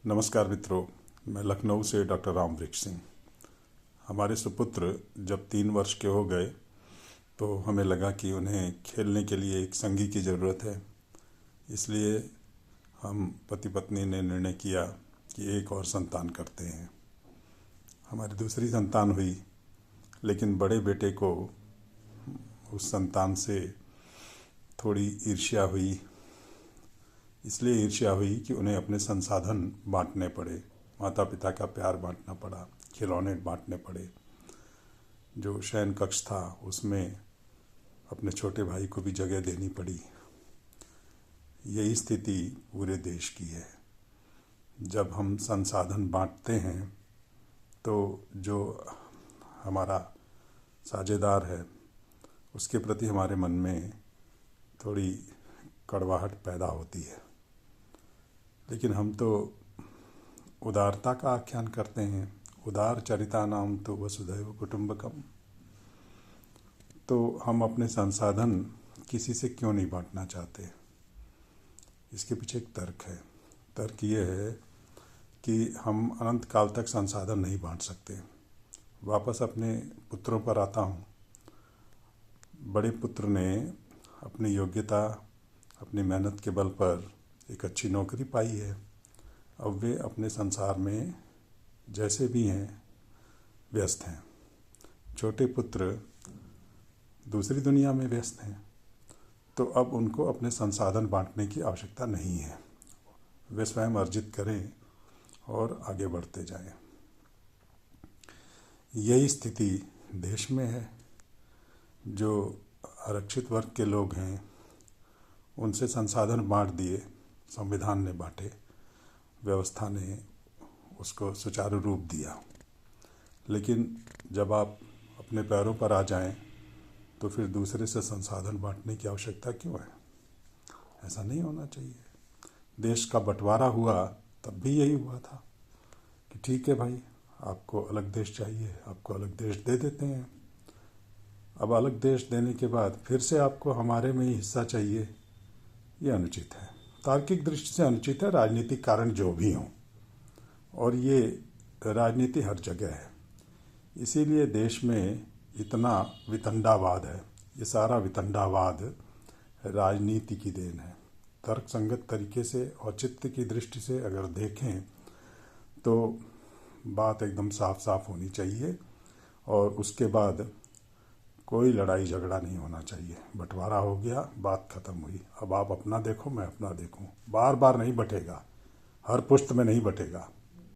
नमस्कार मित्रों, मैं लखनऊ से डॉक्टर रामवृक्ष सिंह। हमारे सुपुत्र जब 3 वर्ष के हो गए तो हमें लगा कि उन्हें खेलने के लिए एक संगी की ज़रूरत है। इसलिए हम पति पत्नी ने निर्णय किया कि एक और संतान करते हैं। हमारी दूसरी संतान हुई, लेकिन बड़े बेटे को उस संतान से थोड़ी ईर्ष्या हुई। इसलिए ईर्ष्या हुई कि उन्हें अपने संसाधन बांटने पड़े, माता पिता का प्यार बांटना पड़ा, खिलौने बांटने पड़े। जो शयन कक्ष था उसमें अपने छोटे भाई को भी जगह देनी पड़ी। यही स्थिति पूरे देश की है। जब हम संसाधन बांटते हैं तो जो हमारा साझेदार है उसके प्रति हमारे मन में थोड़ी कड़वाहट पैदा होती है। लेकिन हम तो उदारता का आख्यान करते हैं, उदार चरिता नाम तो वसुधैव कुटुंबकम। तो हम अपने संसाधन किसी से क्यों नहीं बांटना चाहते? इसके पीछे एक तर्क है। तर्क ये है कि हम अनंत काल तक संसाधन नहीं बांट सकते। वापस अपने पुत्रों पर आता हूँ। बड़े पुत्र ने अपनी योग्यता, अपनी मेहनत के बल पर एक अच्छी नौकरी पाई है। अब वे अपने संसार में जैसे भी हैं व्यस्त हैं। छोटे पुत्र दूसरी दुनिया में व्यस्त हैं, तो अब उनको अपने संसाधन बांटने की आवश्यकता नहीं है। वे स्वयं अर्जित करें और आगे बढ़ते जाएं। यही स्थिति देश में है। जो आरक्षित वर्ग के लोग हैं उनसे संसाधन बांट दिए, संविधान ने बांटे, व्यवस्था ने उसको सुचारू रूप दिया। लेकिन जब आप अपने पैरों पर आ जाएं तो फिर दूसरे से संसाधन बांटने की आवश्यकता क्यों है? ऐसा नहीं होना चाहिए। देश का बंटवारा हुआ तब भी यही हुआ था कि ठीक है भाई, आपको अलग देश चाहिए, आपको अलग देश दे देते हैं। अब अलग देश देने के बाद फिर से आपको हमारे में ही हिस्सा चाहिए, ये अनुचित है। तार्किक दृष्टि से अनुचित है, राजनीतिक कारण जो भी हों। और ये राजनीति हर जगह है। इसीलिए देश में इतना वितंडावाद है। ये सारा वितंडावाद राजनीति की देन है। तर्क संगत तरीके से, औचित्य की दृष्टि से अगर देखें तो बात एकदम साफ साफ होनी चाहिए और उसके बाद कोई लड़ाई झगड़ा नहीं होना चाहिए। बंटवारा हो गया, बात खत्म हुई। अब आप अपना देखो, मैं अपना देखूं। बार बार नहीं बटेगा, हर पुश्त में नहीं बटेगा।